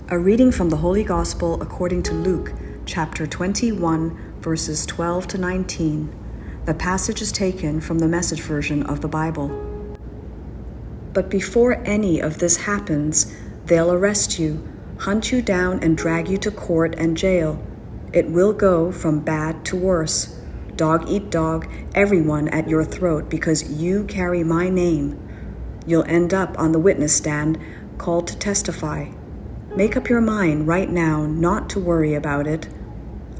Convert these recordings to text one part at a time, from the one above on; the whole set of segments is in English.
A reading from the Holy Gospel according to Luke, chapter 21, verses 12 to 19. The passage is taken from the Message version of the Bible. But before any of this happens, they'll arrest you, hunt you down and drag you to court and jail. It will go from bad to worse. Dog eat dog, everyone at your throat because you carry my name. You'll end up on the witness stand, called to testify. Make up your mind right now not to worry about it.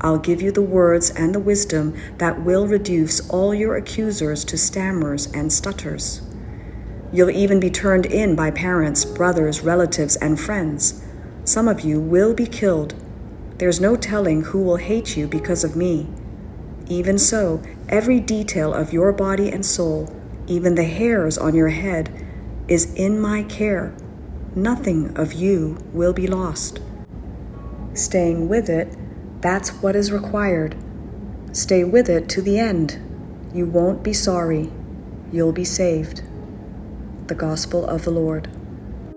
I'll give you the words and the wisdom that will reduce all your accusers to stammers and stutters. You'll even be turned in by parents, brothers, relatives, and friends. Some of you will be killed. There's no telling who will hate you because of me. Even so, every detail of your body and soul, even the hairs on your head, is in my care. Nothing of you will be lost. Staying with it, that's what is required. Stay with it to the end. You won't be sorry. You'll be saved. The Gospel of the Lord.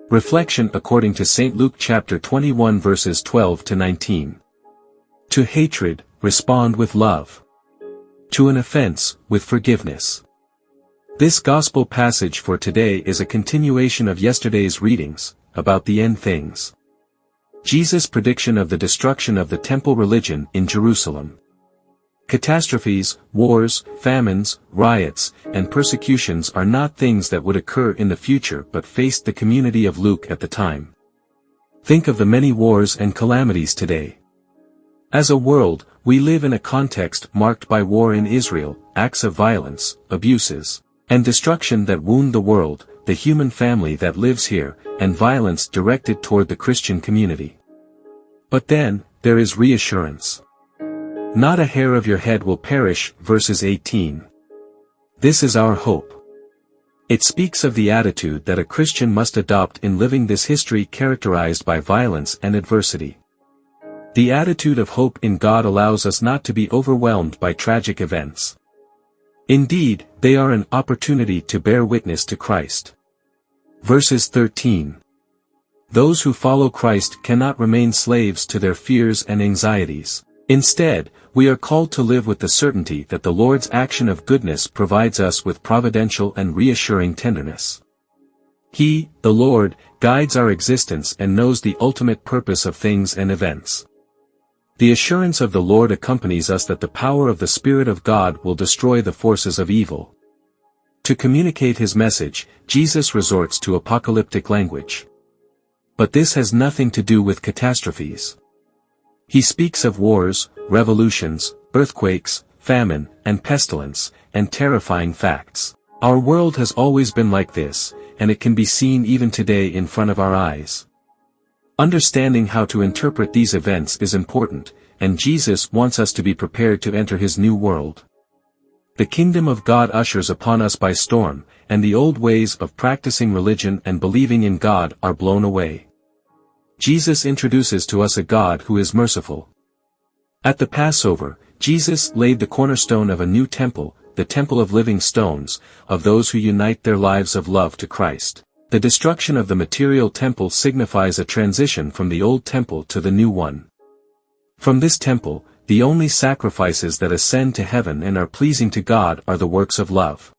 Reflection according to St. Luke chapter 21 verses 12 to 19. To hatred, respond with love. To an offense, with forgiveness. This gospel passage for today is a continuation of yesterday's readings, about the end things. Jesus' prediction of the destruction of the temple religion in Jerusalem. Catastrophes, wars, famines, riots, and persecutions are not things that would occur in the future but faced the community of Luke at the time. Think of the many wars and calamities today. As a world, we live in a context marked by war in Israel, acts of violence, abuses, and destruction that wound the world, the human family that lives here, and violence directed toward the Christian community. But then, there is reassurance. Not a hair of your head will perish, verses 18. This is our hope. It speaks of the attitude that a Christian must adopt in living this history characterized by violence and adversity. The attitude of hope in God allows us not to be overwhelmed by tragic events. Indeed, they are an opportunity to bear witness to Christ. Verses 13. Those who follow Christ cannot remain slaves to their fears and anxieties. Instead, we are called to live with the certainty that the Lord's action of goodness provides us with providential and reassuring tenderness. He, the Lord, guides our existence and knows the ultimate purpose of things and events. The assurance of the Lord accompanies us that the power of the Spirit of God will destroy the forces of evil. To communicate his message, Jesus resorts to apocalyptic language. But this has nothing to do with catastrophes. He speaks of wars, revolutions, earthquakes, famine, and pestilence, and terrifying facts. Our world has always been like this, and it can be seen even today in front of our eyes. Understanding how to interpret these events is important, and Jesus wants us to be prepared to enter his new world. The kingdom of God ushers upon us by storm, and the old ways of practicing religion and believing in God are blown away. Jesus introduces to us a God who is merciful. At the Passover, Jesus laid the cornerstone of a new temple, the temple of living stones, of those who unite their lives of love to Christ. The destruction of the material temple signifies a transition from the old temple to the new one. From this temple, the only sacrifices that ascend to heaven and are pleasing to God are the works of love.